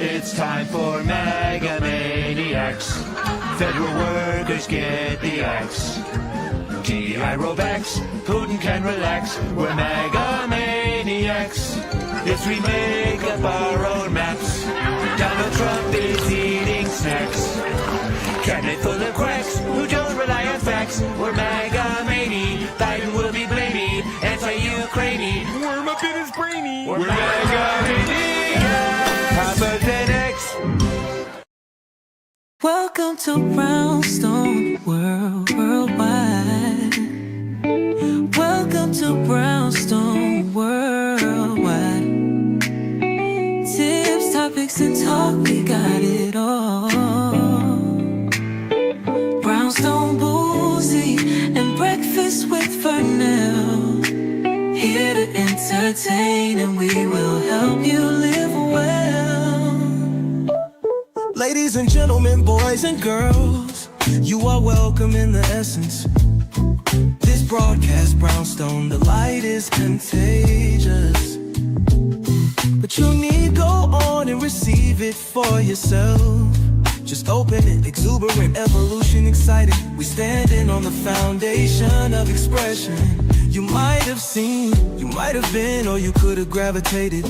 It's time for Mega Maniacs. Federal workers get the axe. TI rollbacks, Putin can relax. We're Mega Maniacs. Yes, we make up our own maps. Donald Trump is eating snacks. Cabinet full of quacks who don't rely on facts. We're Mega Mani. Biden will be blamey. Anti-Ukraine. Worm up in his brainy. We're Mega Maniacs. Papa 10X. Welcome to Brownstone Worldwide. Welcome to Brownstone Worldwide. Tips, topics, and talk, we got it all. Brownstone Boozy and Breakfast with Fernell. Here to entertain, and we will help you live well. Ladies and gentlemen, boys and girls, you are welcome in the essence. This broadcast, Brownstone, the light is contagious. But you need go on and receive it for yourself. Just open it, exuberant, evolution, excited. We standing on the foundation of expression. You might have seen, you might have been, or you could have gravitated.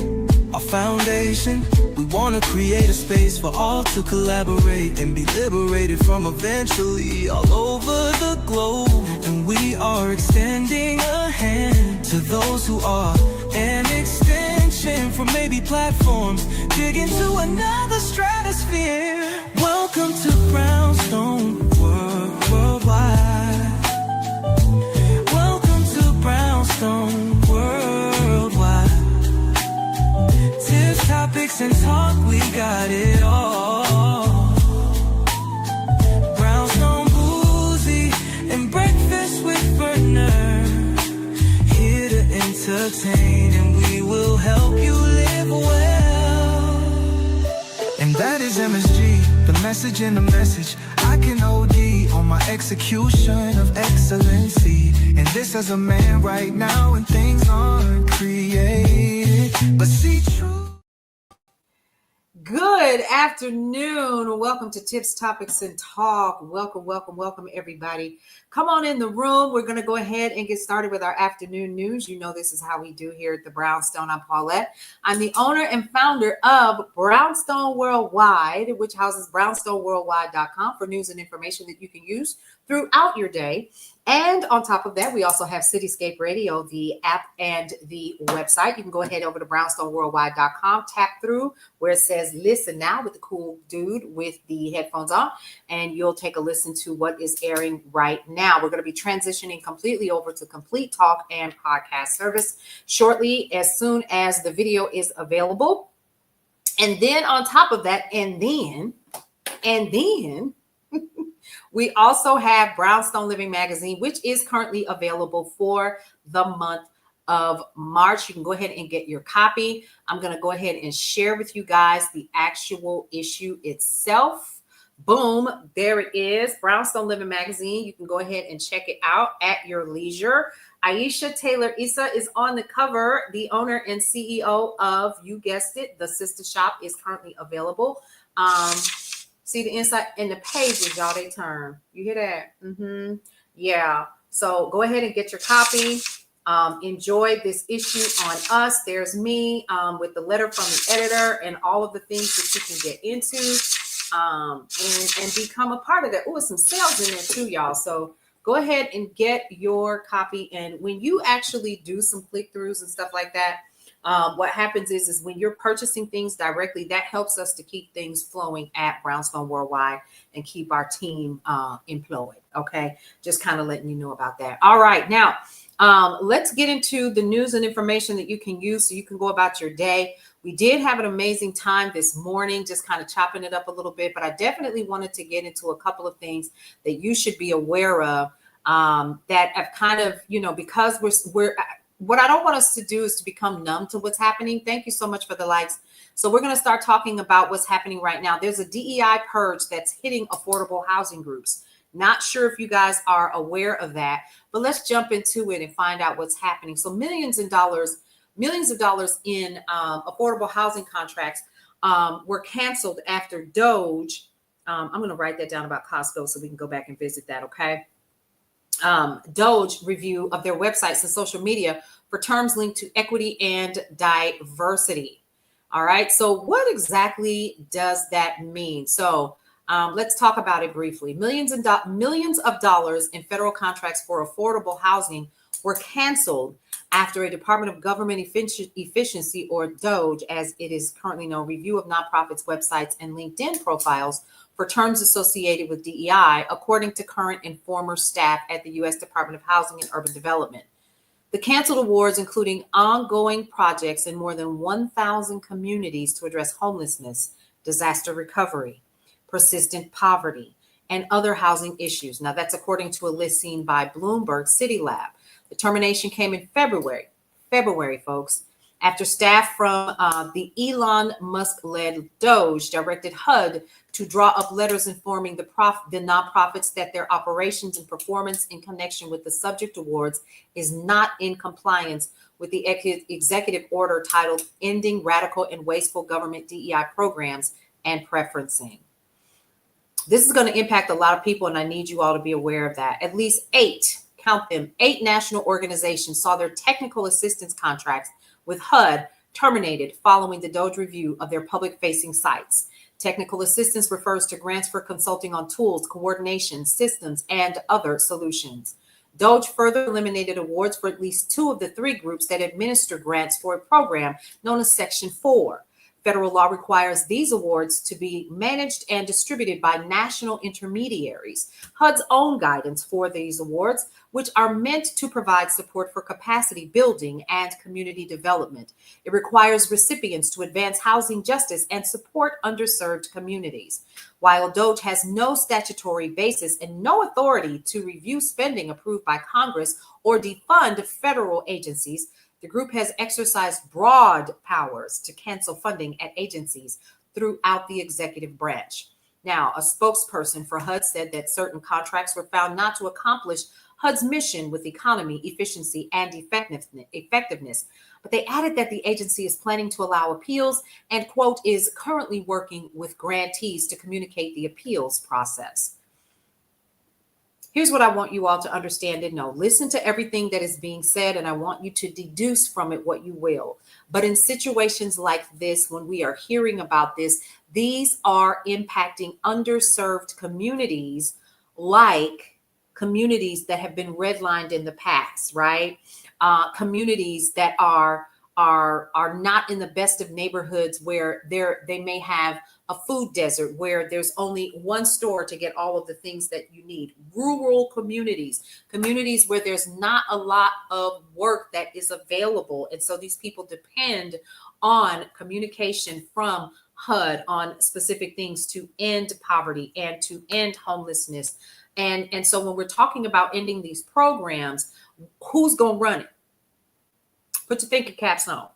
Our foundation, we want to create a space for all to collaborate and be liberated from eventually all over the globe. And we are extending a hand to those who are an extension from maybe platforms, dig into another stratosphere. Welcome to Brownstone Worldwide. Welcome to Brownstone Worldwide. Tips, topics, and talk, we got it all. Brownstone Boozy and Breakfast with Bernard. Here to entertain, and we will help you live well. And that is MSG, the message in the message. I can OD on my execution of excellency. And this as a man right now, when things aren't created, but see true. Good afternoon. Welcome to Tips, Topics, and Talk. Welcome, everybody. Come on in the room. We're going to go ahead and get started with our afternoon news. You know this is how we do here at the Brownstone. I'm Paulette. I'm the owner and founder of Brownstone Worldwide, which houses brownstoneworldwide.com for news and information that you can use throughout your day. And on top of that, we also have Cityscape Radio, the app and the website. You can go ahead over to brownstoneworldwide.com, tap through where it says listen now with the cool dude with the headphones on, and you'll take a listen to what is airing right now. We're going to be transitioning completely over to Complete Talk and Podcast service shortly, as soon as the video is available. And then on top of that, and then we also have Brownstone Living Magazine, which is currently available for the month of March. You can go ahead and get your copy. I'm going to go ahead and share with you guys the actual issue itself. Boom, there it is. Brownstone Living Magazine. You can go ahead and check it out at your leisure. Aisha Taylor Issa is on the cover. The owner and CEO of, you guessed it, the sister shop is currently available. See the inside and the pages, y'all, they turn. You hear that? Yeah. So go ahead and get your copy. Enjoy this issue on us. There's me with the letter from the editor and all of the things that you can get into and become a part of that. Oh, some sales in there too, y'all. So go ahead and get your copy. And when you actually do some click-throughs and stuff like that, what happens is when you're purchasing things directly, that helps us to keep things flowing at Brownstone Worldwide and keep our team employed. Okay, just kind of letting you know about that. All right, now let's get into the news and information that you can use so you can go about your day. We did have an amazing time this morning, just kind of chopping it up a little bit, but I definitely wanted to get into a couple of things that you should be aware of that have kind of, because we're what I don't want us to do is to become numb to what's happening. Thank you so much for the likes. So we're going to start talking about what's happening right now. There's a DEI purge that's hitting affordable housing groups. Not sure if you guys are aware of that, but let's jump into it and find out what's happening. So millions of dollars in affordable housing contracts were canceled after Doge. I'm going to write that down about Costco so we can go back and visit that. Okay. Doge review of their websites and social media for terms linked to equity and diversity. All right. So what exactly does that mean? So let's talk about it briefly. Millions of dollars in federal contracts for affordable housing were canceled after a Department of Government Efficiency, or Doge, as it is currently known, review of nonprofits' websites and LinkedIn profiles for terms associated with DEI, according to current and former staff at the U.S. Department of Housing and Urban Development. The canceled awards, including ongoing projects in more than 1,000 communities to address homelessness, disaster recovery, persistent poverty, and other housing issues. Now, that's according to a list seen by Bloomberg City Lab. The termination came in February, folks, after staff from the Elon Musk-led Doge directed HUD to draw up letters informing the nonprofits that their operations and performance in connection with the subject awards is not in compliance with the executive order titled Ending Radical and Wasteful Government DEI Programs and Preferencing. This is going to impact a lot of people, and I need you all to be aware of that. At least 8 national organizations saw their technical assistance contracts with HUD terminated following the Doge review of their public-facing sites. Technical assistance refers to grants for consulting on tools, coordination, systems, and other solutions. Doge further eliminated awards for at least 2 of the 3 groups that administer grants for a program known as Section 4. Federal law requires these awards to be managed and distributed by national intermediaries. HUD's own guidance for these awards, which are meant to provide support for capacity building and community development. It requires recipients to advance housing justice and support underserved communities. While Doge has no statutory basis and no authority to review spending approved by Congress or defund federal agencies, the group has exercised broad powers to cancel funding at agencies throughout the executive branch. Now, a spokesperson for HUD said that certain contracts were found not to accomplish HUD's mission with economy, efficiency, and effectiveness. But they added that the agency is planning to allow appeals and, quote, is currently working with grantees to communicate the appeals process. Here's what I want you all to understand and know. Listen to everything that is being said, and I want you to deduce from it what you will. But in situations like this, when we are hearing about this, these are impacting underserved communities, like communities that have been redlined in the past, right? Communities that are not in the best of neighborhoods, where they may have a food desert where there's only one store to get all of the things that you need. Rural communities where there's not a lot of work that is available. And so these people depend on communication from HUD on specific things to end poverty and to end homelessness. And so when we're talking about ending these programs, who's going to run it? Put your thinking caps on.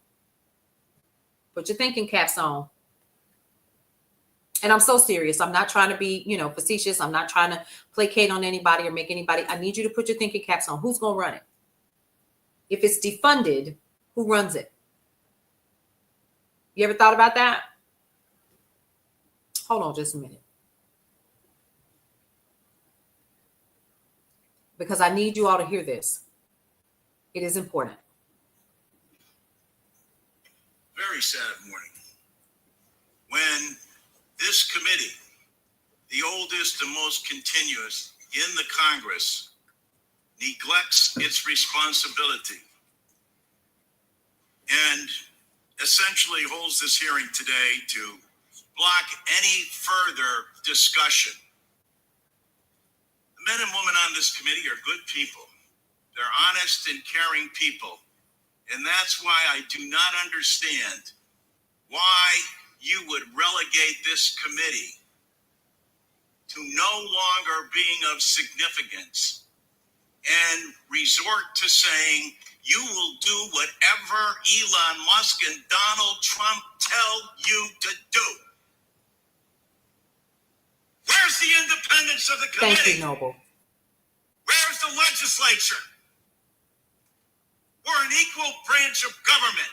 Put your thinking caps on. And I'm so serious. I'm not trying to be, facetious. I'm not trying to placate on anybody or make anybody. I need you to put your thinking caps on. Who's going to run it? If it's defunded, who runs it? You ever thought about that? Hold on just a minute. Because I need you all to hear this. It is important. Very sad morning when this committee, the oldest and most continuous in the Congress, neglects its responsibility and essentially holds this hearing today to block any further discussion. The men and women on this committee are good people. They're honest and caring people. And that's why I do not understand why you would relegate this committee to no longer being of significance and resort to saying you will do whatever Elon Musk and Donald Trump tell you to do. Where's the independence of the committee? Thank you, Noble. Where's the legislature? We're an equal branch of government.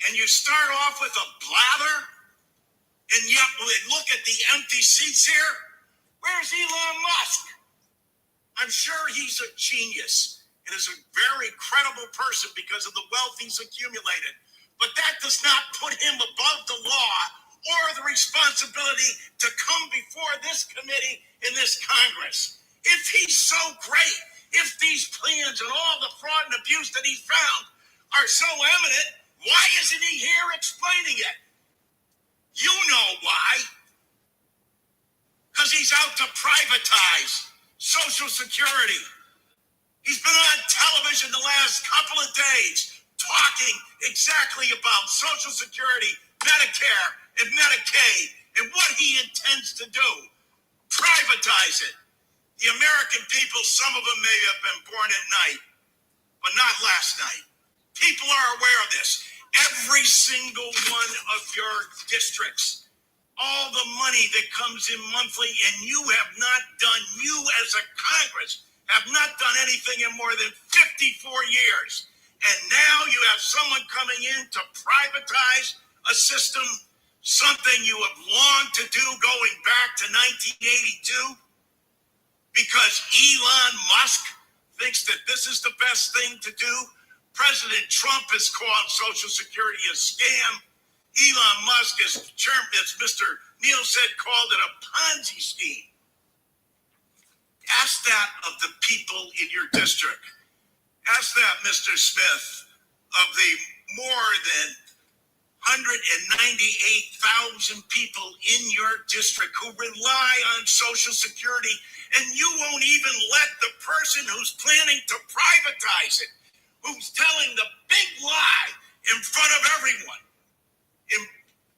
And you start off with a blather And yet, look at the empty seats here. Where's Elon Musk? I'm sure he's a genius and is a very credible person because of the wealth he's accumulated. But that does not put him above the law or the responsibility to come before this committee in this Congress. If he's so great, if these plans and all the fraud and abuse that he found are so eminent, why isn't he here explaining it? You know why. Because he's out to privatize Social Security. He's been on television the last couple of days talking exactly about Social Security, Medicare, and Medicaid, and what he intends to do. Privatize it. The American people, some of them may have been born at night, but not last night. People are aware of this. Every single one of your districts, all the money that comes in monthly, and you have not done, you as a Congress have not done anything in more than 54 years. And now you have someone coming in to privatize a system, something you have longed to do going back to 1982, because Elon Musk thinks that this is the best thing to do. President Trump has called Social Security a scam. Elon Musk, as Mr. Neal said, called it a Ponzi scheme. Ask that of the people in your district. Ask that, Mr. Smith, of the more than 198,000 people in your district who rely on Social Security, and you won't even let the person who's planning to privatize it, who's telling the big lie in front of everyone, in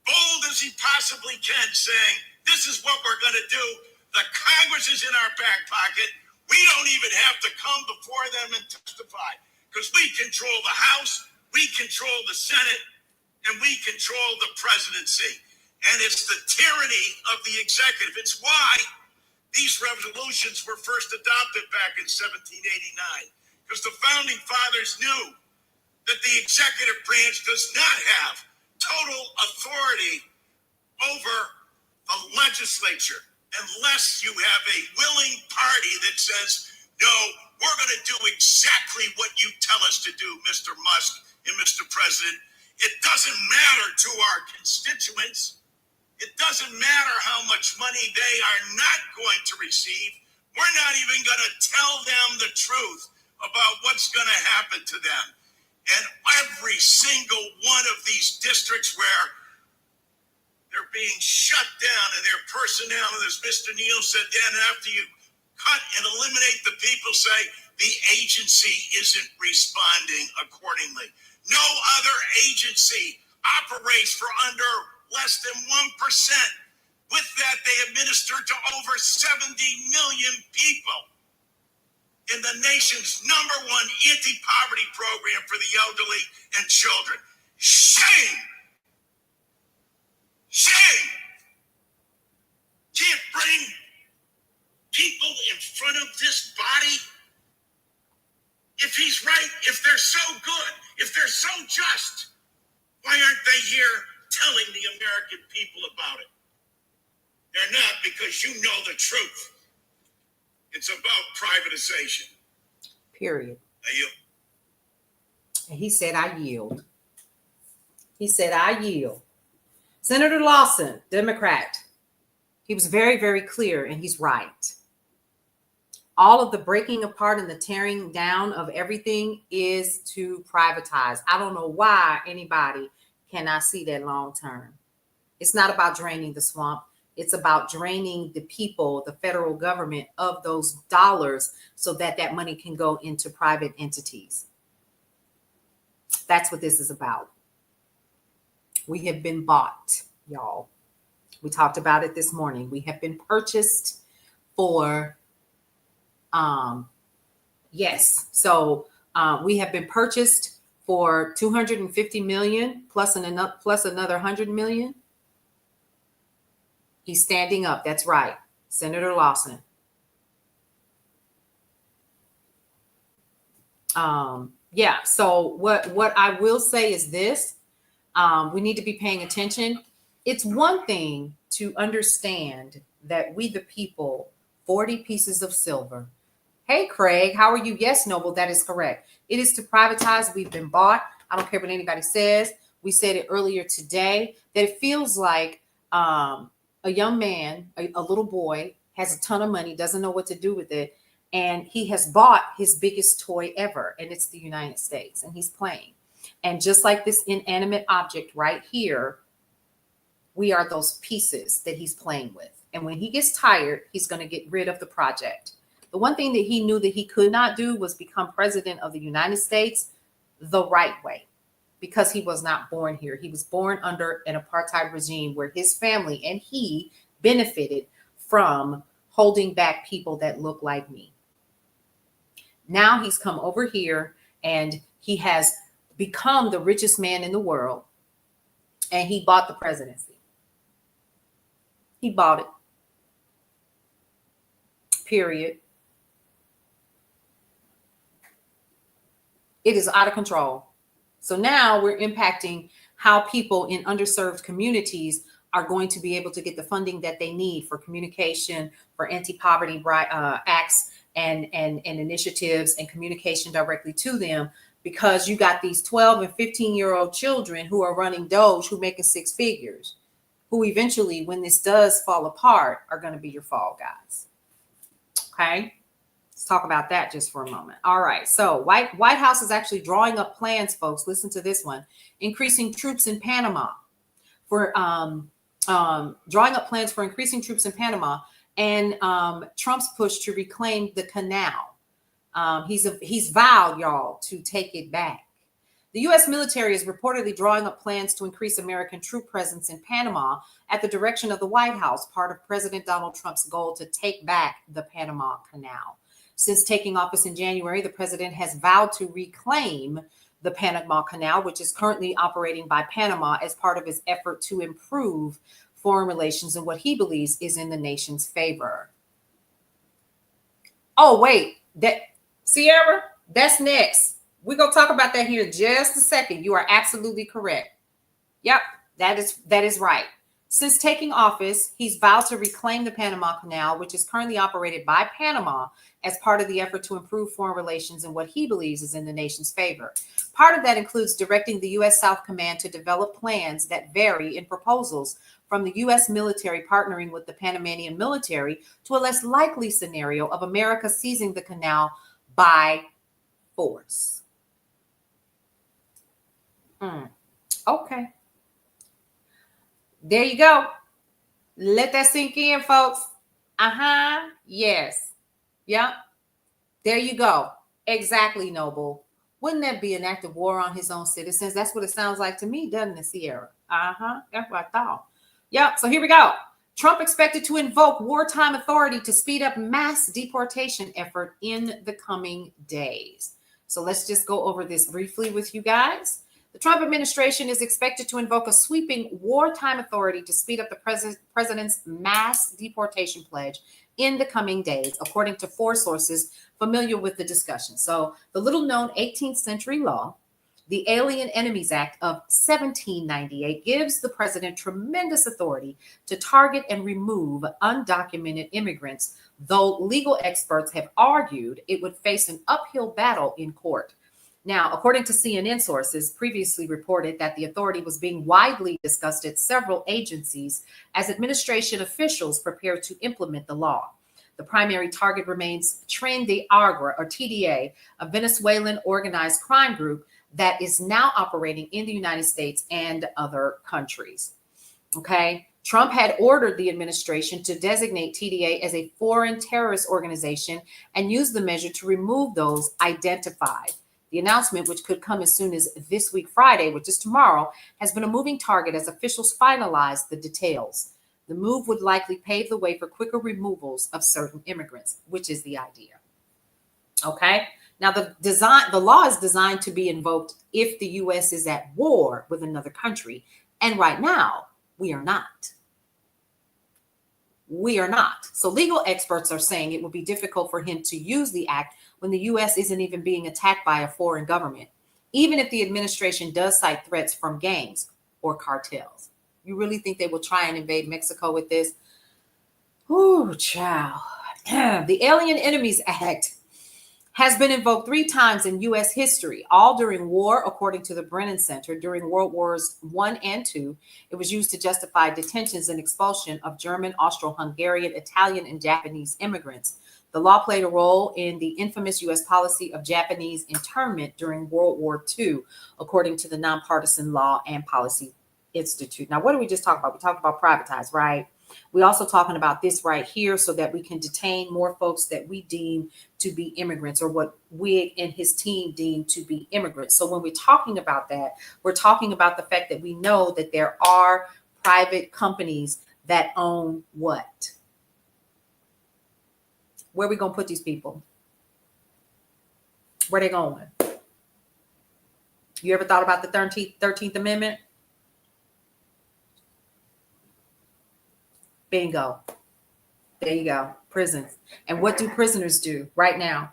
bold as he possibly can, saying, this is what we're going to do. The Congress is in our back pocket. We don't even have to come before them and testify because we control the House, we control the Senate, and we control the presidency. And it's the tyranny of the executive. It's why these resolutions were first adopted back in 1789, because the founding fathers knew that the executive branch does not have total authority over the legislature unless you have a willing party that says, no, we're going to do exactly what you tell us to do, Mr. Musk and Mr. President. It doesn't matter to our constituents. It doesn't matter how much money they are not going to receive. We're not even going to tell them the truth about what's going to happen to them. And every single one of these districts where they're being shut down and their personnel, as Mr. Neal said, then after you cut and eliminate the people, say the agency isn't responding accordingly. No other agency operates for under less than 1%. With that, they administer to over 70 million people in the nation's #1 anti-poverty program for the elderly and children. Shame! Shame! Can't bring people in front of this body? If he's right, if they're so good, if they're so just, why aren't they here telling the American people about it? They're not, because you know the truth. It's about privatization. Period. I yield. And he said, I yield. He said, I yield. Senator Lawson, Democrat, he was very, very clear, and he's right. All of the breaking apart and the tearing down of everything is to privatize. I don't know why anybody cannot see that long term. It's not about draining the swamp. It's about draining the people, the federal government, of those dollars so that that money can go into private entities. That's what this is about. We have been bought, y'all. We talked about it this morning. We have been purchased for, yes. So we have been purchased for $250 million plus another $100 million. He's standing up. That's right. Senator Lawson. Yeah. So what I will say is this. We need to be paying attention. It's one thing to understand that we, the people, 40 pieces of silver. Hey, Craig, how are you? Yes, Noble, that is correct. It is to privatize. We've been bought. I don't care what anybody says. We said it earlier today that it feels like a young man, a little boy, has a ton of money, doesn't know what to do with it. And he has bought his biggest toy ever, and it's the United States, and he's playing. And just like this inanimate object right here, we are those pieces that he's playing with. And when he gets tired, he's going to get rid of the project. The one thing that he knew that he could not do was become president of the United States the right way, because he was not born here. He was born under an apartheid regime where his family and he benefited from holding back people that look like me. Now he's come over here and he has become the richest man in the world, and he bought the presidency. He bought it. Period. It is out of control. So now we're impacting how people in underserved communities are going to be able to get the funding that they need for communication, for anti-poverty acts and initiatives and communication directly to them, because you got these 12 and 15-year-old children who are running Doge, who making six figures, who eventually, when this does fall apart, are going to be your fall guys. Okay. Let's talk about that just for a moment. All right. So White House is actually drawing up plans, folks. Listen to this one. Increasing troops in Panama for drawing up plans for increasing troops in Panama, and Trump's push to reclaim the canal. He's vowed, y'all, to take it back. The U.S. military is reportedly drawing up plans to increase American troop presence in Panama at the direction of the White House, part of President Donald Trump's goal to take back the Panama Canal. Since taking office in January, the president has vowed to reclaim the Panama Canal, which is currently operating by Panama, as part of his effort to improve foreign relations in what he believes is in the nation's favor. Oh, wait, that Sierra, that's next. We're going to talk about that here in just a second. You are absolutely correct. Yep, that is right. Since taking office, he's vowed to reclaim the Panama Canal, which is currently operated by Panama, as part of the effort to improve foreign relations in what he believes is in the nation's favor. Part of that includes directing the U.S. South Command to develop plans that vary in proposals from the U.S. military partnering with the Panamanian military to a less likely scenario of America seizing the canal by force. Okay. There you go. Let that sink in, folks. Yes. Yep. There you go. Exactly, Noble. Wouldn't that be an act of war on his own citizens? That's what it sounds like to me, doesn't it, Sierra? That's what I thought. Yep. So here we go. Trump expected to invoke wartime authority to speed up mass deportation effort in the coming days. So let's just go over this briefly with you guys. The Trump administration is expected to invoke a sweeping wartime authority to speed up the president's mass deportation pledge in the coming days, according to four sources familiar with the discussion. So the little-known 18th century law, the Alien Enemies Act of 1798, gives the president tremendous authority to target and remove undocumented immigrants, though legal experts have argued it would face an uphill battle in court. Now, according to CNN sources, previously reported that the authority was being widely discussed at several agencies as administration officials prepared to implement the law. The primary target remains Tren de Agua, or TDA, a Venezuelan organized crime group that is now operating in the United States and other countries. Okay. Trump had ordered the administration to designate TDA as a foreign terrorist organization and use the measure to remove those identified. The announcement, which could come as soon as this week, Friday, which is tomorrow, has been a moving target as officials finalize the details. The move would likely pave the way for quicker removals of certain immigrants, which is the idea. Okay. Now, the law is designed to be invoked if the U.S. is at war with another country. And right now, we are not. We are not. So legal experts are saying it will be difficult for him to use the act when the U.S. isn't even being attacked by a foreign government, even if the administration does cite threats from gangs or cartels. You really think they will try and invade Mexico with this? Ooh, child. The Alien Enemies Act has been invoked 3 times in U.S. history, all during war, according to the Brennan Center. During World Wars I and II, it was used to justify detentions and expulsion of German, Austro-Hungarian, Italian, and Japanese immigrants. The law played a role in the infamous U.S. policy of Japanese internment during World War II, according to the Nonpartisan Law and Policy Institute. Now, what did we just talk about? We talked about privatize, right? We're also talking about this right here so that we can detain more folks that we deem to be immigrants, or what Wig and his team deem to be immigrants. So when we're talking about that, we're talking about the fact that we know that there are private companies that own what? Where are we going to put these people? Where are they going? You ever thought about the 13th Amendment? Bingo. There you go. Prisons. And what do prisoners do right now?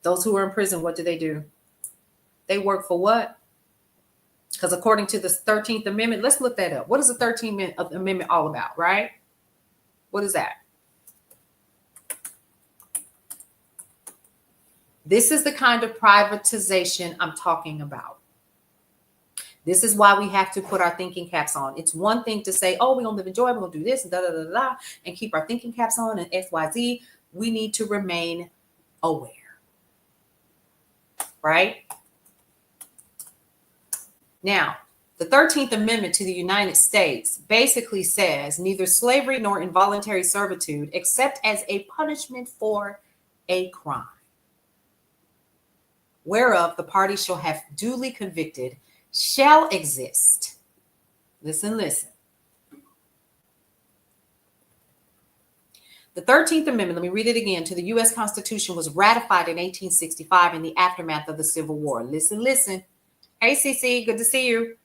Those who are in prison, what do? They work for what? Because according to the 13th Amendment, let's look that up. What is the 13th Amendment all about, right? What is that? This is the kind of privatization I'm talking about. This is why we have to put our thinking caps on. It's one thing to say, oh, we're going to live in joy, we're going to do this, and da-da-da-da, and keep our thinking caps on and XYZ. We need to remain aware, right? Now, the 13th Amendment to the United States basically says neither slavery nor involuntary servitude, except as a punishment for a crime, whereof the party shall have duly convicted, shall exist. Listen. The 13th Amendment, let me read it again, to the U.S. Constitution was ratified in 1865 in the aftermath of the Civil War. Listen. Hey, CC, good to see you.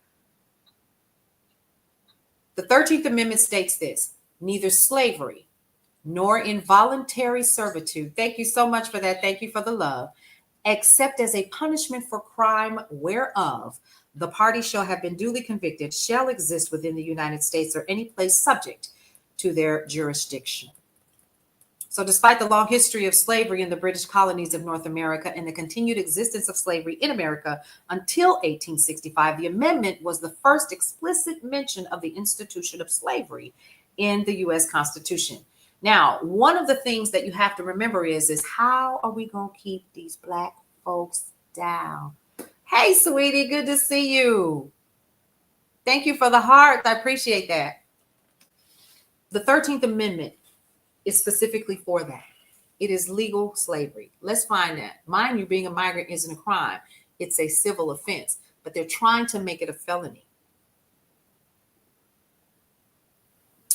The 13th Amendment states this: neither slavery nor involuntary servitude, thank you so much for that, thank you for the love, except as a punishment for crime whereof the party shall have been duly convicted, shall exist within the United States or any place subject to their jurisdiction. So despite the long history of slavery in the British colonies of North America and the continued existence of slavery in America until 1865, the amendment was the first explicit mention of the institution of slavery in the U.S. Constitution. Now, one of the things that you have to remember is how are we going to keep these Black folks down? Hey, sweetie, good to see you. Thank you for the heart. I appreciate that. The 13th Amendment is specifically for that. It is legal slavery. Let's find that. Mind you, being a migrant isn't a crime. It's a civil offense, but they're trying to make it a felony.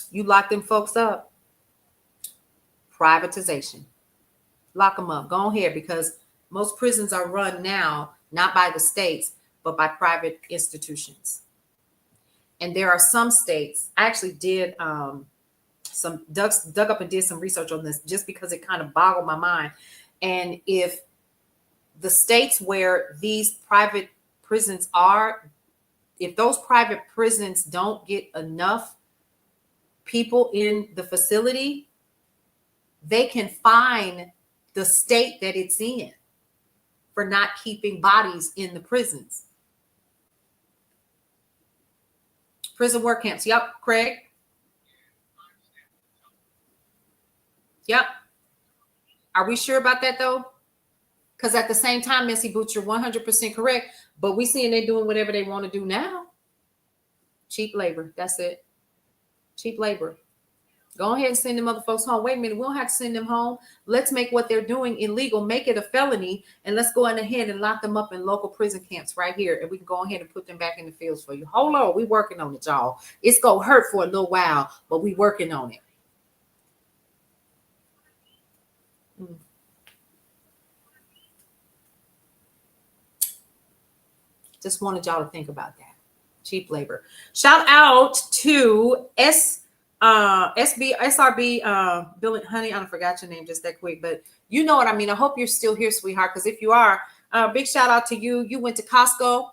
You lock them folks up. Privatization. Lock them up. Go ahead, because most prisons are run now not by the states, but by private institutions. And there are some states, I actually did dug up and did some research on this just because it kind of boggled my mind. And if the states where these private prisons are, if those private prisons don't get enough people in the facility, they can fine the state that it's in for not keeping bodies in the prisons. Prison work camps. Yep, Craig. Yep. Are we sure about that though? Because at the same time, Messy Boots, you're 100% correct. But we seeing they doing whatever they want to do now. Cheap labor. That's it. Cheap labor. Go ahead and send them other folks home. Wait a minute, we don't have to send them home. Let's make what they're doing illegal, make it a felony, and let's go on ahead and lock them up in local prison camps right here. And we can go ahead and put them back in the fields for you. Hold on, we working on it, y'all. It's going to hurt for a little while, but we working on it. Just wanted y'all to think about that. Cheap labor. Shout out to SRB, Bill and Honey. I forgot your name just that quick, but you know what I mean. I hope you're still here, sweetheart, because if you are, big shout out to you. You went to Costco.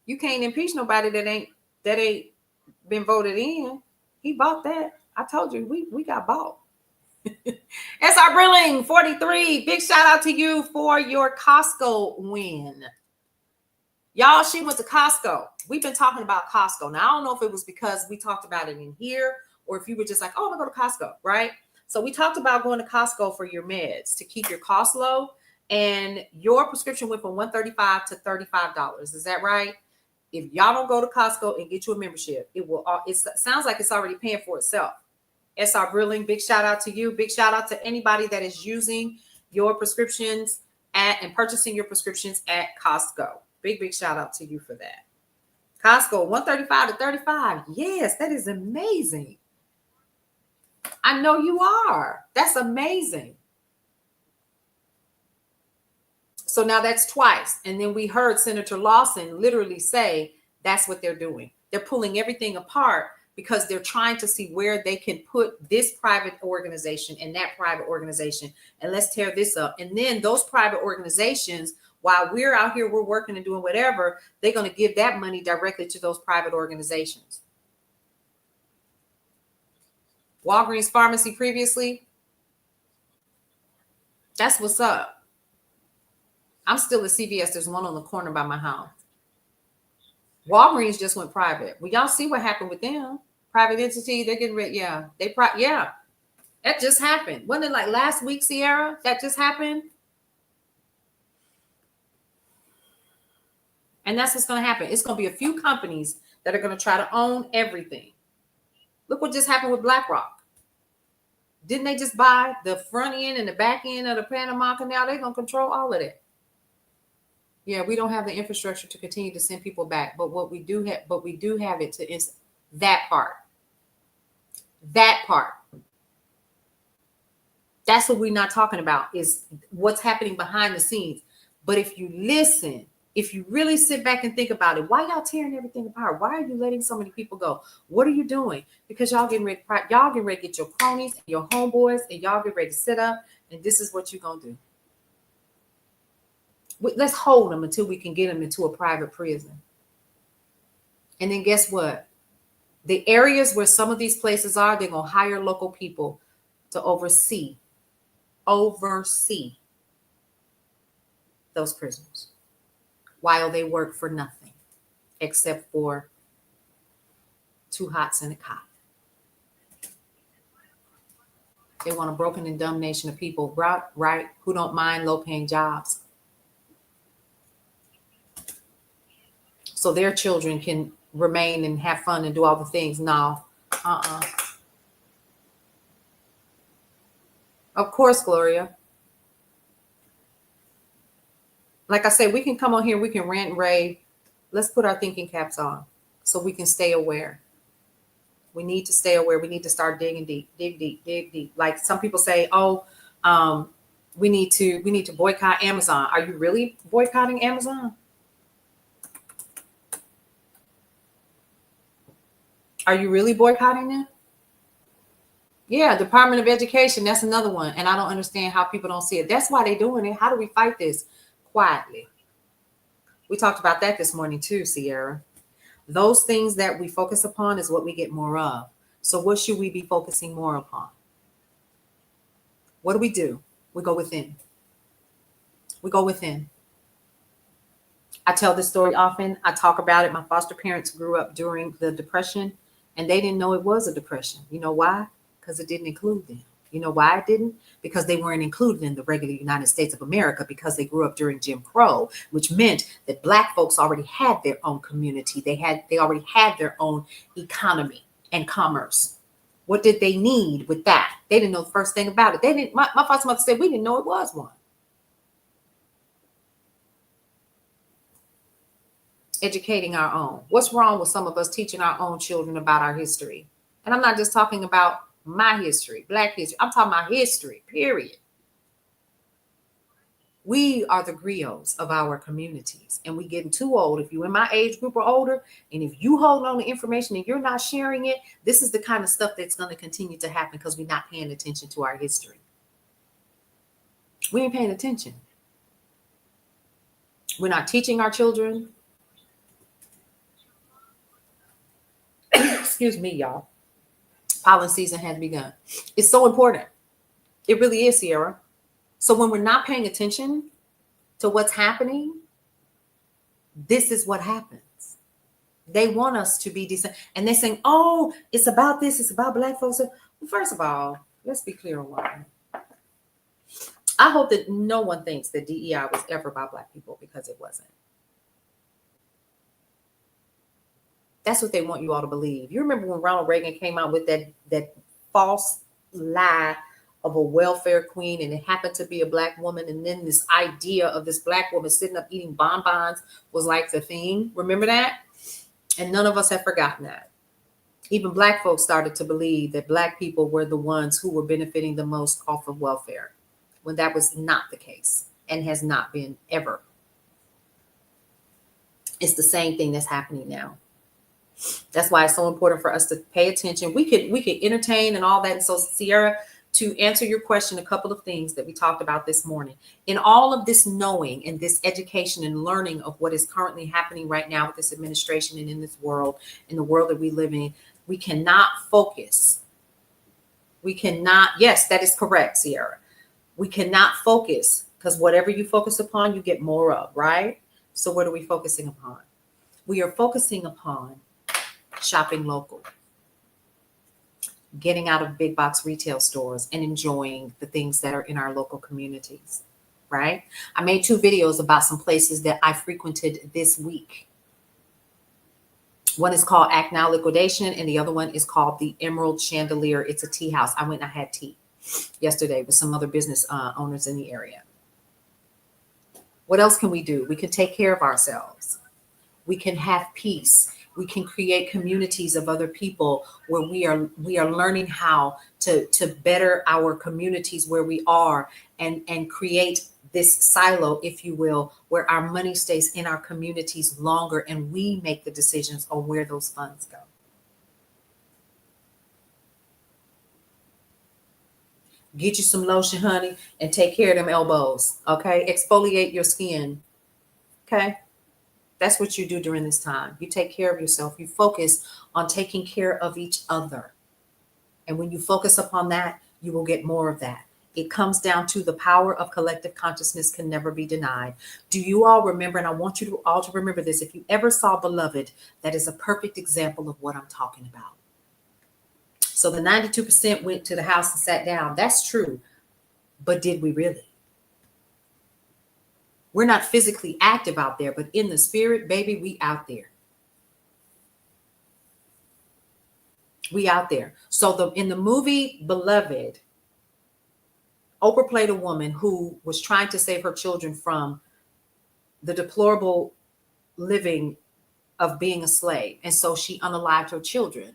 You can't impeach nobody that ain't that ain't been voted in. He bought that. I told you we got bought. SR Brilling 43. Big shout out to you for your Costco win. Y'all, she went to Costco. We've been talking about Costco. Now, I don't know if it was because we talked about it in here or if you were just like, oh, I'm going to go to Costco, right? So we talked about going to Costco for your meds to keep your costs low. And your prescription went from $135 to $35. Is that right? If y'all don't go to Costco and get you a membership, it sounds like it's already paying for itself. SR Brilling, big shout out to you. Big shout out to anybody that is using your prescriptions and purchasing your prescriptions at Costco. Big shout out to you for that. Costco, $135 to $35. Yes, that is amazing. I know you are. That's amazing. So now that's twice. And then we heard Senator Lawson literally say that's what they're doing. They're pulling everything apart because they're trying to see where they can put this private organization and that private organization. And let's tear this up. And then those private organizations, while we're out here, we're working and doing whatever, they're going to give that money directly to those private organizations. Walgreens Pharmacy previously. That's what's up. I'm still at CVS. There's one on the corner by my house. Walgreens just went private. Well, y'all see what happened with them. Private entity, they're getting rid. Yeah, that just happened. Wasn't it like last week, Sierra? That just happened. And that's what's going to happen. It's going to be a few companies that are going to try to own everything. Look what just happened with BlackRock. Didn't they just buy the front end and the back end of the Panama Canal? They're going to control all of that. Yeah, we don't have the infrastructure to continue to send people back, but we do have it to that part. That part. That's what we're not talking about, is what's happening behind the scenes. But if you listen, if you really sit back and think about it, why y'all tearing everything apart? Why are you letting so many people go? What are you doing? Because y'all getting ready to get your cronies and your homeboys, and y'all get ready to sit up, and this is what you're gonna do. Let's hold them until we can get them into a private prison. And then guess what? The areas where some of these places are, they're going to hire local people to oversee those prisoners while they work for nothing except for 2 hots and a cot. They want a broken and dumb nation of people, right? Who don't mind low-paying jobs. So their children can remain and have fun and do all the things. No. Of course, Gloria. Like I said, we can come on here, we can rant and rave. Let's put our thinking caps on so we can stay aware. We need to stay aware. We need to start digging deep, dig deep. Like some people say, we need to boycott Amazon. Are you really boycotting Amazon? Are you really boycotting them? Yeah, Department of Education, that's another one. And I don't understand how people don't see it. That's why they're doing it. How do we fight this? Quietly. We talked about that this morning too, Sierra. Those things that we focus upon is what we get more of. So what should we be focusing more upon? What do? We go within. We go within. I tell this story often. I talk about it. My foster parents grew up during the Depression, and they didn't know it was a depression. You know why? Because it didn't include them. You know why it didn't? Because they weren't included in the regular United States of America, because they grew up during Jim Crow, which meant that Black folks already had their own community. They already had their own economy and commerce. What did they need with that? They didn't know the first thing about it. They didn't. My foster mother said we didn't know it was one. Educating our own. What's wrong with some of us teaching our own children about our history? And I'm not just talking about my history, Black history. I'm talking about history, period. We are the griots of our communities, and we're getting too old. If you're in my age group or older, and if you hold on to information and you're not sharing it, this is the kind of stuff that's going to continue to happen because we're not paying attention to our history. We ain't paying attention. We're not teaching our children. Excuse me, y'all. Pollen season has begun. It's so important. It really is, Sierra. So when we're not paying attention to what's happening, this is what happens. They want us to be decent. And they're saying, oh, it's about this. It's about Black folks. Well, first of all, let's be clear on why. I hope that no one thinks that DEI was ever about Black people, because it wasn't. That's what they want you all to believe. You remember when Ronald Reagan came out with that false lie of a welfare queen, and it happened to be a Black woman, and then this idea of this Black woman sitting up eating bonbons was like the thing. Remember that? And none of us have forgotten that. Even Black folks started to believe that Black people were the ones who were benefiting the most off of welfare, when that was not the case and has not been ever. It's the same thing that's happening now. That's why it's so important for us to pay attention. We could entertain and all that. And so, Sierra, to answer your question, a couple of things that we talked about this morning. In all of this knowing and this education and learning of what is currently happening right now with this administration and in this world, in the world that we live in, we cannot focus. We cannot, yes, that is correct, Sierra. We cannot focus, because whatever you focus upon, you get more of, right? So what are we focusing upon? We are focusing upon shopping local, getting out of big box retail stores and enjoying the things that are in our local communities, right? I made 2 videos about some places that I frequented this week. One is called Act Now Liquidation, and the other one is called the Emerald Chandelier. It's a tea house. I went and I had tea yesterday with some other business owners in the area. What else can we do? We can take care of ourselves. We can have peace. We can create communities of other people where we are learning how to better our communities where we are, and create this silo, if you will, where our money stays in our communities longer and we make the decisions on where those funds go. Get you some lotion, honey, and take care of them elbows, okay? Exfoliate your skin, okay? That's what you do during this time. You take care of yourself. You focus on taking care of each other. And when you focus upon that, you will get more of that. It comes down to the power of collective consciousness can never be denied. Do you all remember, and I want you all to remember this, if you ever saw Beloved, that is a perfect example of what I'm talking about. So the 92% went to the house and sat down. That's true. But did we really? We're not physically active out there, but in the spirit, baby, we out there. We out there. So in the movie Beloved, Oprah played a woman who was trying to save her children from the deplorable living of being a slave. And so she unalived her children.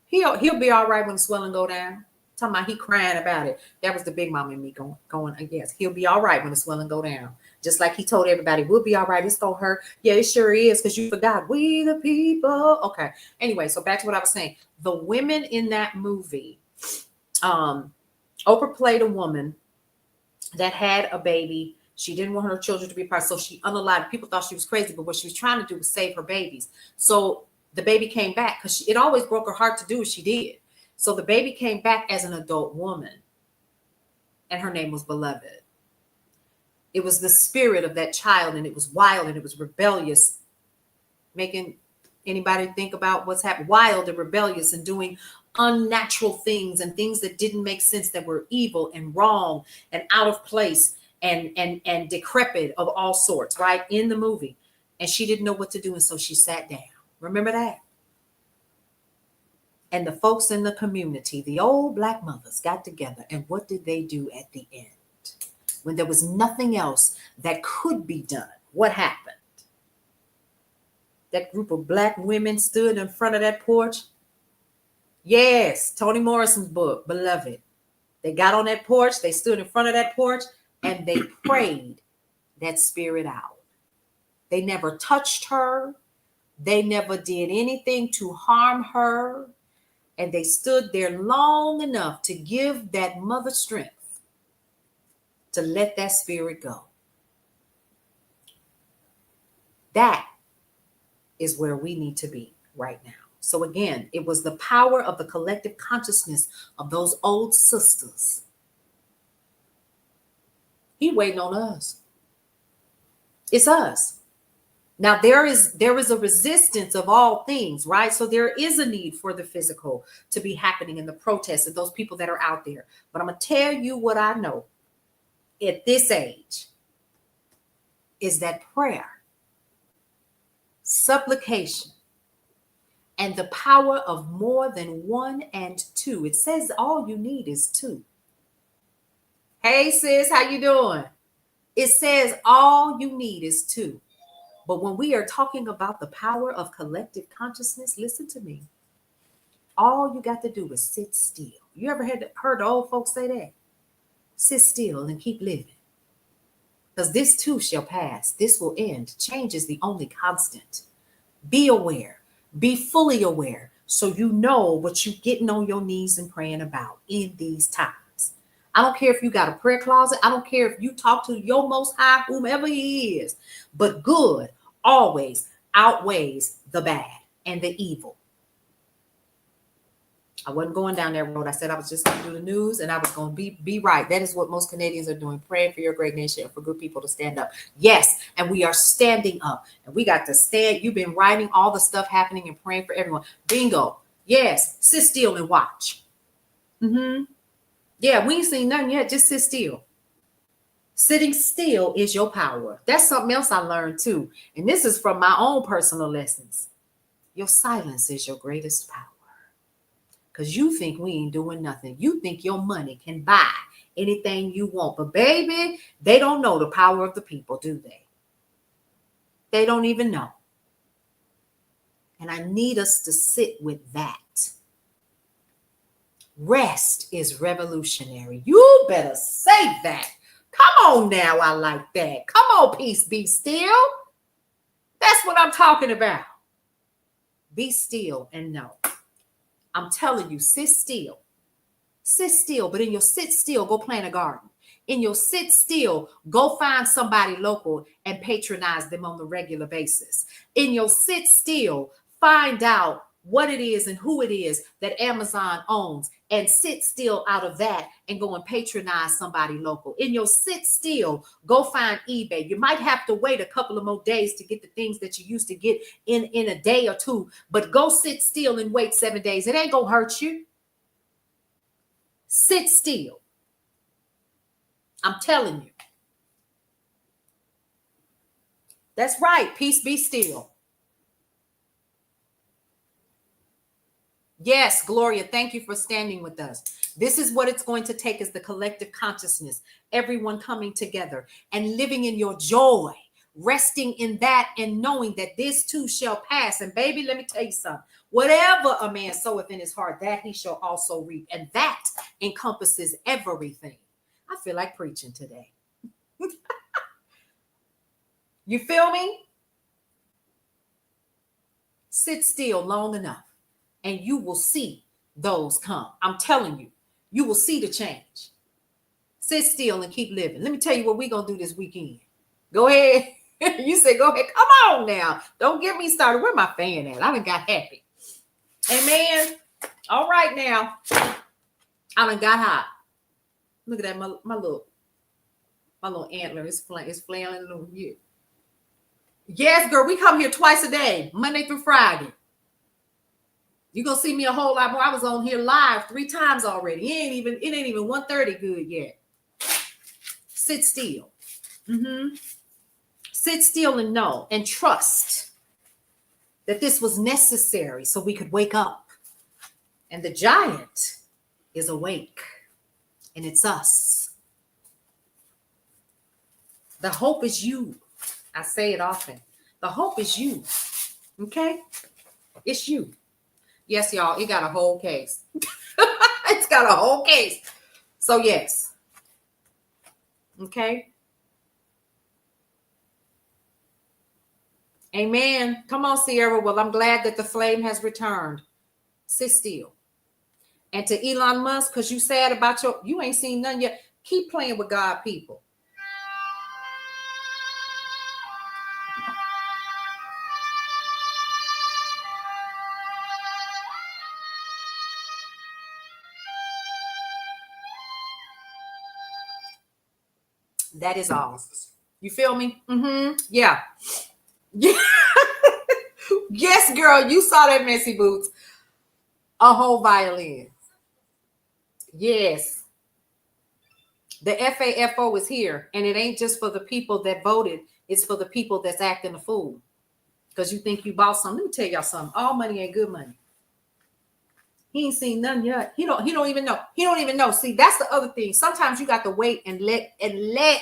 He'll be all right when the swelling go down. Talking about he crying about it. That was the big mama in me going, yes, he'll be all right when the swelling go down. Just like he told everybody, we'll be all right. It's going to hurt. Yeah, it sure is, because you forgot. We the people. Okay. Anyway, so back to what I was saying. The women in that movie, Oprah played a woman that had a baby. She didn't want her children to be part, so she unalived. People thought she was crazy, but what she was trying to do was save her babies. So the baby came back, because it always broke her heart to do what she did. So the baby came back as an adult woman, and her name was Beloved. It was the spirit of that child, and it was wild, and it was rebellious, making anybody think about what's happened, wild and rebellious, and doing unnatural things and things that didn't make sense, that were evil and wrong and out of place and decrepit of all sorts, right, in the movie. And she didn't know what to do, and so she sat down. Remember that? And the folks in the community, the old Black mothers, got together, and what did they do at the end? When there was nothing else that could be done, what happened? That group of Black women stood in front of that porch. Yes, Toni Morrison's book, Beloved. They got on that porch, they stood in front of that porch, and they prayed that spirit out. They never touched her. They never did anything to harm her. And they stood there long enough to give that mother strength to let that spirit go. That is where we need to be right now. So again, it was the power of the collective consciousness of those old sisters. He waiting on us. It's us. Now there is a resistance of all things, right? So there is a need for the physical to be happening in the protests of those people that are out there. But I'm gonna tell you what I know at this age is that prayer, supplication, and the power of more than one and two. It says all you need is two. Hey sis, how you doing? It says all you need is two. But when we are talking about the power of collective consciousness, listen to me. All you got to do is sit still. You ever heard the old folks say that? Sit still and keep living. Because this too shall pass. This will end. Change is the only constant. Be aware. Be fully aware so you know what you're getting on your knees and praying about in these times. I don't care if you got a prayer closet. I don't care if you talk to your most high, whomever he is. But good always outweighs the bad and the evil. I wasn't going down that road. I said I was just going to do the news and I was going to be right. That is what most Canadians are doing, praying for your great nation and for good people to stand up. Yes, and we are standing up and we got to stand. You've been writing all the stuff happening and praying for everyone. Bingo. Yes, sit still and watch. Yeah, we ain't seen nothing yet. Just sit still. Sitting still is your power. That's something else I learned too. And this is from my own personal lessons. Your silence is your greatest power. Because you think we ain't doing nothing. You think your money can buy anything you want. But baby, they don't know the power of the people, do they? They don't even know. And I need us to sit with that. Rest is revolutionary. You better say that. Come on now, I like that. Come on, peace, be still. That's what I'm talking about. Be still and know. I'm telling you, sit still. Sit still, but in your sit still, go plant a garden. In your sit still, go find somebody local and patronize them on a regular basis. In your sit still, find out what it is and who it is that Amazon owns and sit still out of that and go and patronize somebody local. In your sit still, go find eBay. You might have to wait a couple of more days to get the things that you used to get in a day or two, but go sit still and wait 7 days. It ain't gonna hurt you. Sit still. I'm telling you. That's right. Peace, be still. Yes, Gloria, thank you for standing with us. This is what it's going to take is the collective consciousness, everyone coming together and living in your joy, resting in that and knowing that this too shall pass. And baby, let me tell you something. Whatever a man soweth in his heart, that he shall also reap. And that encompasses everything. I feel like preaching today. You feel me? Sit still long enough. And you will see those come. I'm telling you, you will see the change. Sit still and keep living. Let me tell you what we're going to do this weekend. Go ahead. You say, go ahead. Come on now. Don't get me started. Where my fan at? I done got happy. Amen. All right now. I done got hot. Look at that. My little antler is flailing a little bit. Yes, girl. We come here twice a day, Monday through Friday. You're going to see me a whole lot more. I was on here live 3 times already. It ain't even 1:30 good yet. Sit still. Sit still and know and trust that this was necessary so we could wake up. And the giant is awake. And it's us. The hope is you. I say it often. The hope is you. Okay? It's you. Yes, y'all, it got a whole case. It's got a whole case. So, yes. Okay. Amen. Come on, Sierra. Well, I'm glad that the flame has returned. Sit still. And to Elon Musk, because you sad about you ain't seen none yet. Keep playing with God, people. That is all. You feel me? Yeah. Yeah. Yes, girl, you saw that messy boots. A whole violin. Yes. The FAFO is here, and it ain't just for the people that voted. It's for the people that's acting a fool. Because you think you bought something. Let me tell y'all something. All money ain't good money. He ain't seen none yet. He don't even know. He don't even know. See, that's the other thing. Sometimes you got to wait and let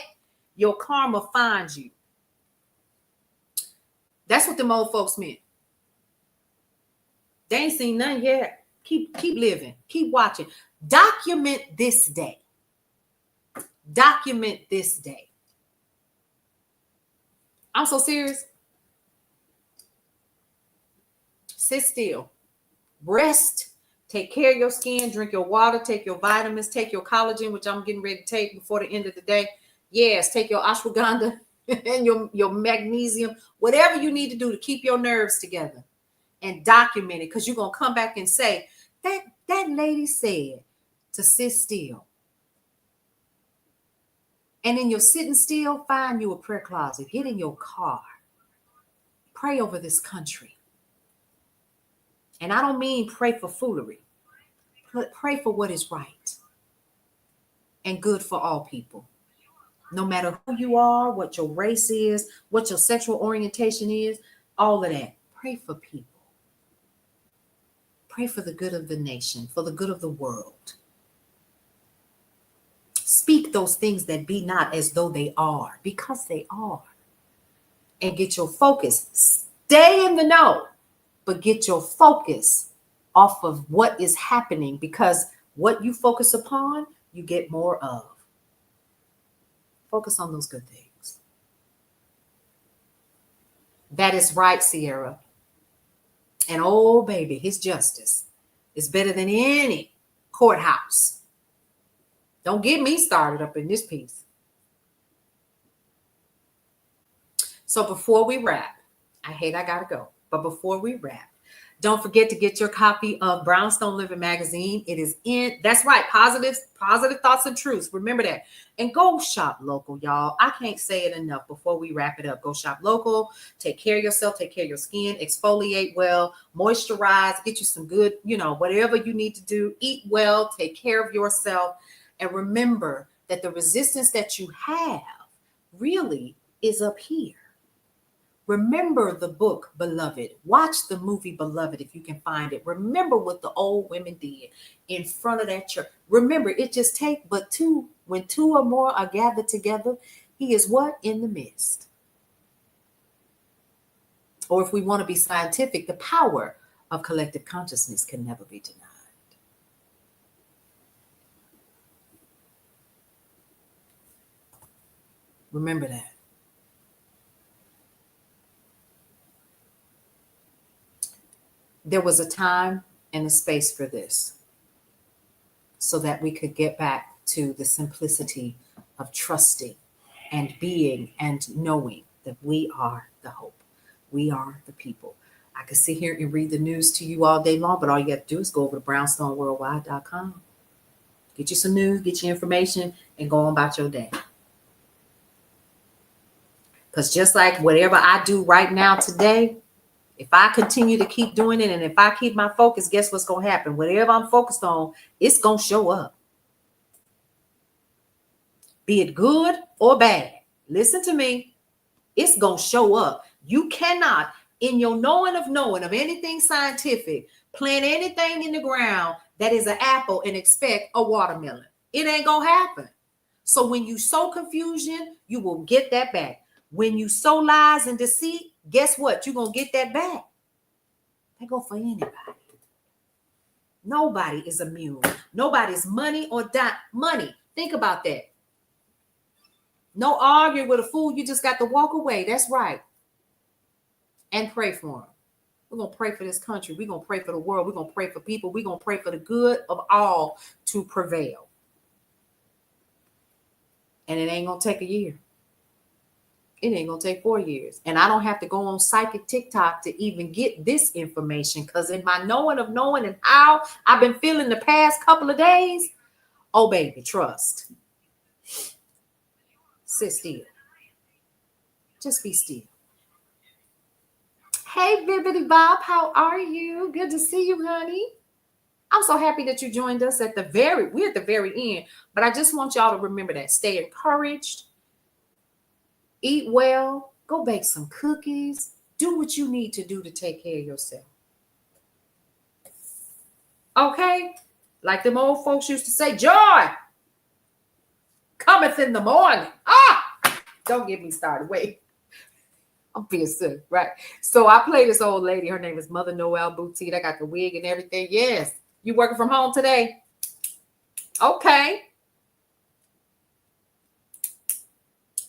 your karma find you. That's what them old folks meant. They ain't seen none yet. Keep living. Keep watching. Document this day. Document this day. I'm so serious. Sit still. Rest. Take care of your skin. Drink your water. Take your vitamins. Take your collagen, which I'm getting ready to take before the end of the day. Yes, take your ashwagandha and your magnesium. Whatever you need to do to keep your nerves together. And document it, because you're going to come back and say, that lady said to sit still. And in your sitting still, find you a prayer closet. Get in your car. Pray over this country. And I don't mean pray for foolery. Pray for what is right and good for all people. No matter who you are, what your race is, what your sexual orientation is, all of that. Pray for people. Pray for the good of the nation, for the good of the world. Speak those things that be not as though they are, because they are. And get your focus. Stay in the know, but get your focus off of what is happening, because what you focus upon, you get more of. Focus on those good things. That is right, Sierra. And oh, baby, his justice is better than any courthouse. Don't get me started up in this piece. So before we wrap, I gotta go. But before we wrap, don't forget to get your copy of Brownstone Living Magazine. It is in, that's right, positive thoughts and truths. Remember that. And go shop local, y'all. I can't say it enough before we wrap it up. Go shop local, take care of yourself, take care of your skin, exfoliate well, moisturize, get you some good, whatever you need to do. Eat well, take care of yourself. And remember that the resistance that you have really is up here. Remember the book, Beloved. Watch the movie, Beloved, if you can find it. Remember what the old women did in front of that church. Remember, it just takes but two. When two or more are gathered together, he is what? In the midst. Or if we want to be scientific, the power of collective consciousness can never be denied. Remember that. There was a time and a space for this, so that we could get back to the simplicity of trusting and being and knowing that we are the hope. We are the people. I could sit here and read the news to you all day long, but all you have to do is go over to brownstoneworldwide.com. Get you some news, get your information, and go on about your day. Because just like whatever I do right now today, if I continue to keep doing it and if I keep my focus, guess what's going to happen? Whatever I'm focused on, it's going to show up. Be it good or bad. Listen to me. It's going to show up. You cannot, in your knowing of anything scientific, plant anything in the ground that is an apple and expect a watermelon. It ain't going to happen. So when you sow confusion, you will get that back. When you sow lies and deceit, guess what? You're going to get that back. They go for anybody. Nobody is immune. Nobody's money or money. Think about that. No arguing with a fool. You just got to walk away. That's right. And pray for them. We're going to pray for this country. We're going to pray for the world. We're going to pray for people. We're going to pray for the good of all to prevail. And it ain't going to take a year. It ain't going to take 4 years. And I don't have to go on psychic TikTok to even get this information, because in my knowing and how I've been feeling the past couple of days, oh, baby, trust. Sit still. Just be still. Hey, Bibbidi Bob, how are you? Good to see you, honey. I'm so happy that you joined us we're at the very end, but I just want y'all to remember that. Stay encouraged, eat well, go bake some cookies, do what you need to do to take care of yourself. Okay? Like them old folks used to say, joy cometh in the morning. Don't get me started. Wait. I'm being sick, right? So I play this old lady. Her name is Mother Noel Boutique. I got the wig and everything. Yes. You working from home today? Okay.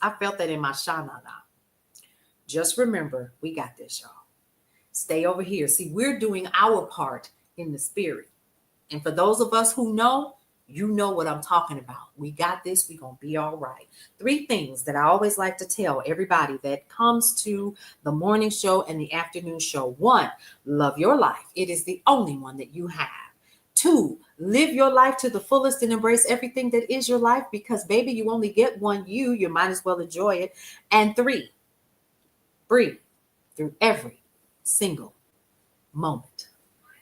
I felt that in my shana now. Just remember, we got this, y'all. Stay over here. See, we're doing our part in the spirit. And for those of us who know, you know what I'm talking about. We got this. We're going to be all right. 3 things that I always like to tell everybody that comes to the morning show and the afternoon show. 1, love your life. It is the only one that you have. 2, live your life to the fullest and embrace everything that is your life because, baby, you only get one you might as well enjoy it. And 3, breathe through every single moment.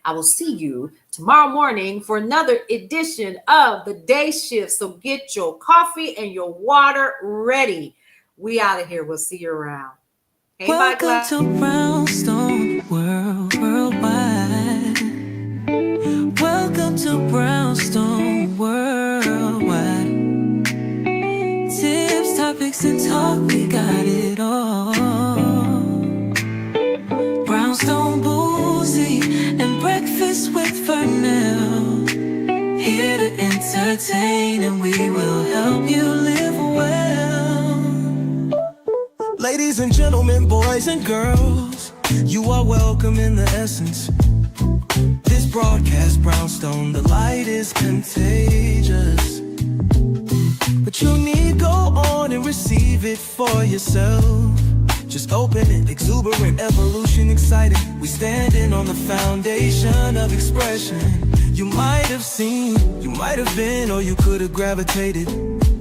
I will see you tomorrow morning for another edition of the Day Shift. So get your coffee and your water ready. We out of here. We'll see you around. Hey, welcome to Brownstone Worldwide. Welcome to Brownstone Worldwide. Tips, topics, and talk, we got it all. Brownstone Boozy and Breakfast with Fernell. Here to entertain and we will help you live well. Ladies and gentlemen, boys and girls, you are welcome in the essence. This broadcast, Brownstone, the light is contagious. But you need go on and receive it for yourself. Just open it, exuberant, evolution, excited. We standing on the foundation of expression. You might have seen, you might have been, or you could have gravitated.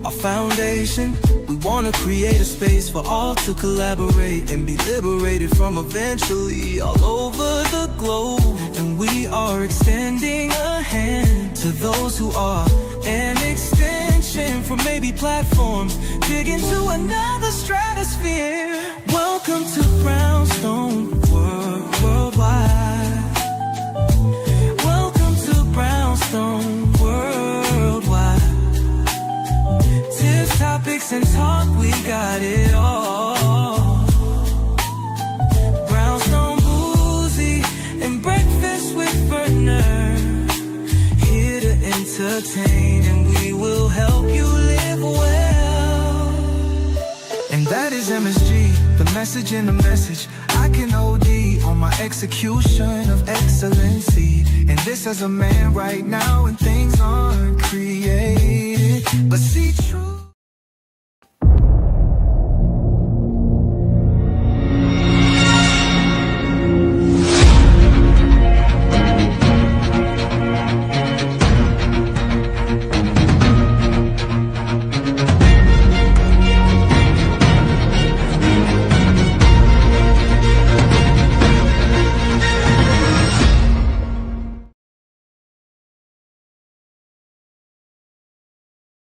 Our foundation, we want to create a space for all to collaborate and be liberated from eventually all over the globe. And we are extending a hand to those who are an extension from maybe platforms, dig into another stratosphere. Welcome to Brownstone Worldwide. Welcome to Brownstone Worldwide. Tips, topics, and talk, we got it all. Brownstone Boozy and Breakfast with Fernell. Here to entertain and we will help you live well. And that is MSG, the message in the message. I can OD on my execution of excellency. And this as a man right now, and things aren't created, but see true.